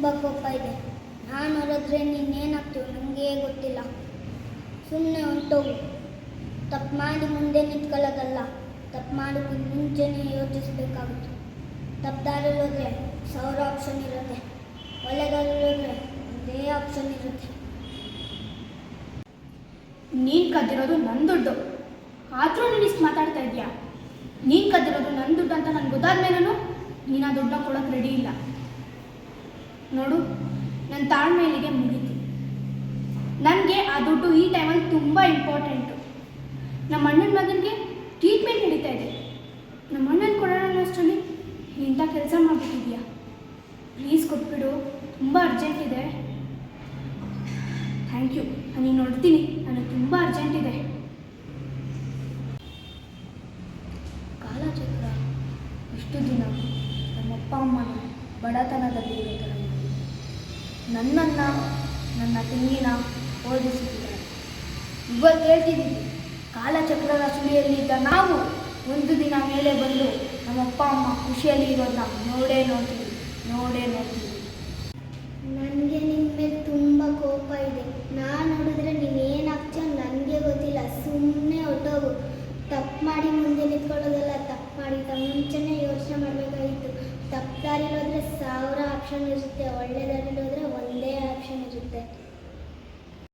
ತುಂಬ ಕೋಪ ಇದೆ. ನಾನು ಹೊರದ್ರೆ ನೀನೇನಾಗ್ತೀವಿ ನನಗೇ ಗೊತ್ತಿಲ್ಲ. ಸುಮ್ಮನೆ ಹೊಂಟೋಗು. ತಪ್ಪು ಮಾಡಿ ಮುಂದೆ ನಿಂತ್ಕೊಳ್ಳೋದಲ್ಲ, ತಪ್ಪು ಮಾಡೋದಕ್ಕೆ ಮುಂಚೆನೇ ಯೋಚಿಸಬೇಕಾಗುತ್ತೆ. ತಪ್ಪು ದಾರಿಯಲ್ಲಿ ಹೋದರೆ 1000 ಆಪ್ಷನ್ ಇರುತ್ತೆ, ಒಳ್ಳೆ ದಾರಿಯಲ್ಲಿ ಹೋದರೆ ಒಂದೇ ಆಪ್ಷನ್ ಇರುತ್ತೆ. ನೀನು ಕದ್ದಿರೋದು ನನ್ನ ದುಡ್ಡು, ಆದರೂ ನೀನು ಇಷ್ಟು ಮಾತಾಡ್ತಾ ಇದೆಯಾ? ನೀನು ಕದ್ದಿರೋದು ನನ್ನ ದುಡ್ಡು ಅಂತ ನನಗೆ ಗೊತ್ತಾದ ಮೇಲೂ ನೀನು ಆ ದುಡ್ಡನ್ನ ಕೊಡೋಕ್ಕೆ ರೆಡಿ ಇಲ್ಲ. ನೋಡು, ನನ್ನ ತಾಳ್ಮೆ ಇಲ್ಲಿಗೆ ಮುಗೀತು. ನನಗೆ ಆ ದುಡ್ಡು ಈ ಟೈಮಲ್ಲಿ ತುಂಬ ಇಂಪಾರ್ಟೆಂಟು. ನಮ್ಮ ಅಣ್ಣನ ಮಗನಿಗೆ ಟ್ರೀಟ್ಮೆಂಟ್ ನಡೀತಾ ಇದೆ. ನಮ್ಮ ಅಣ್ಣನ ಕೊಡೋಣ ಅನ್ನೋಷ್ಟರಲ್ಲಿ ಇಂಥ ಕೆಲಸ ಮಾಡಿಬಿಟ್ಟಿದ್ಯಾ? ಪ್ಲೀಸ್ ಕೊಟ್ಬಿಡು, ತುಂಬ ಅರ್ಜೆಂಟ್ ಇದೆ. ಥ್ಯಾಂಕ್ ಯು, ನಾನು ನೋಡ್ತೀನಿ, ನನಗೆ ತುಂಬ ಅರ್ಜೆಂಟ್ ಇದೆ. ಕಾಲಚಕ್ರ ಇಷ್ಟು ದಿನ ನಮ್ಮಪ್ಪ ಅಮ್ಮನ ಬಡತನದಲ್ಲಿ ಇರೋ ಥರ ನನ್ನನ್ನು ನನ್ನ ತಂಗಿನ ಓದಿಸಿದ್ದಾರೆ. ಇವತ್ತು ಹೇಳ್ತಿದ್ದೀವಿ, ಕಾಲಚಕ್ರದ ಸುಳಿಯಲ್ಲಿದ್ದ ನಾವು ಒಂದು ದಿನ ಮೇಲೆ ಬಂದು ನಮ್ಮಪ್ಪ ಅಮ್ಮ ಖುಷಿಯಲ್ಲಿ ಇರೋದನ್ನ ನೋಡೇ ನೋಡ್ತೀವಿ.